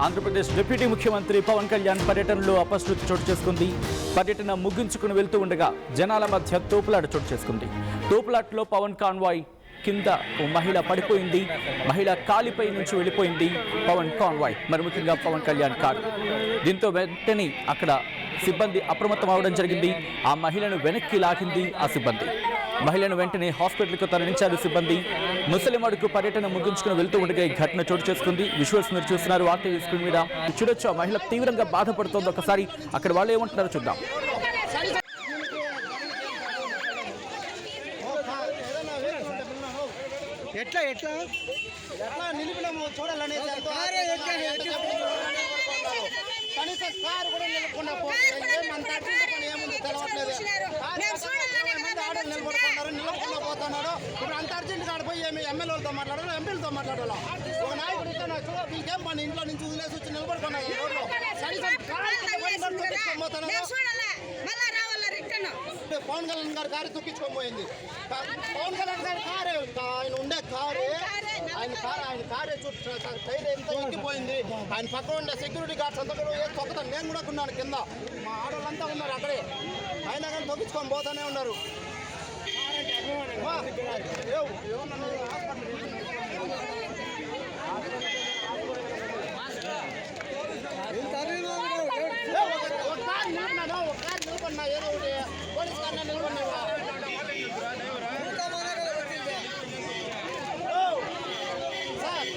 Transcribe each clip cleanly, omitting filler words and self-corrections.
Andhra Pradesh deputy ముఖ్యమంత్రి పవన్ కళ్యాణ్ పర్యటనలో అపశృతి చోటు చేసుకుంది. పర్యటన ముగించుకుని వెళ్తూ ఉండగా జనాల మధ్య తోపులాట చోటు చేసుకుంది. తోపులాటలో పవన్ కాన్వాయ్ కింద ఓ మహిళ పడిపోయింది. మహిళ కాలిపై నుంచి వెళ్ళిపోయింది పవన్ కాన్వాయ్, మరి ముఖ్యంగా పవన్ కళ్యాణ్ కారు. దీంతో వెంటనే అక్కడ సిబ్బంది అప్రమత్తం అవడం జరిగింది. ఆ మహిళను వెనక్కి లాగింది ఆ సిబ్బంది. మహిళను వెంటనే హాస్పిటల్కు తరలించారు సిబ్బంది. ముసలిం అడుగు పర్యటన ముగించుకుని వెళ్తూ ఉండగా ఈ ఘటన చోటు చేసుకుంది. విజువల్స్ మీరు చూస్తున్నారు ఆర్టీవీ స్క్రీన్ మీద. చూడొచ్చు, ఆ మహిళ తీవ్రంగా బాధపడుతోంది. ఒకసారి అక్కడ వాళ్ళు ఏమంటున్నారో చూద్దాం. ఎట్లా ఎట్లా ఎట్లా నిలిపినాము చూడాలని కనీసం కారు కూడా నిలుపుకున్నా ఏముంది తెలవట్లేదు. ఆడలు నిలబడుతున్నారు, నిలబడుకున్నా పోతున్నారు. ఇప్పుడు అంత అర్జెంట్ కాడ పోయి ఏమి ఎమ్మెల్యేలతో మాట్లాడాలి, ఎంపీలతో మాట్లాడాలా? ఒక నాయకుడు ఇస్తే నాకు వీళ్ళకేం పని, ఇంట్లో నుంచి వదిలేసి వచ్చి నిలబడుకున్నారు రోడ్లో. పవన్ కళ్యాణ్ గారి కారు తొక్కించుకొని పోయింది. పవన్ కళ్యాణ్ గారి కారే, ఆయన ఉండే కారే, ఆయన కారే చుట్టూ టైర్ ఎంత ఎక్కిపోయింది. ఆయన పక్కన ఉండే సెక్యూరిటీ గార్డ్స్ అంతా కూడా తొక్కుతాను. నేను కూడా ఉన్నాను కింద, మా ఆడవాళ్ళంతా ఉన్నారు అక్కడే. అయినా కానీ తొక్కించుకొని పోతానే ఉన్నారు. నిలబడినా ఏదో ఒకటి పోలీస్ కారణ నిలబడినావా? సార్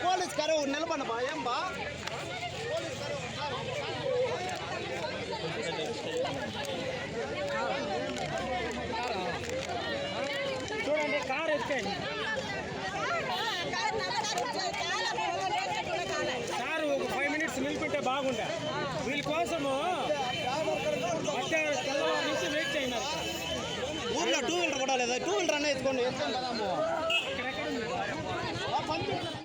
పోలీస్ కారు నిలబడినబా ఏం బా? చూడండి కారు ఎక్కండి సార్, ఒక 5 minutes నిలిపింటే బాగుండే. వీళ్ళ కోసము నుంచి వెయిట్ చేయండి. ఊర్లో 2 వీలర్ కూడా లేదా? 2 వీలర్ అనే ఎత్తుకోండి.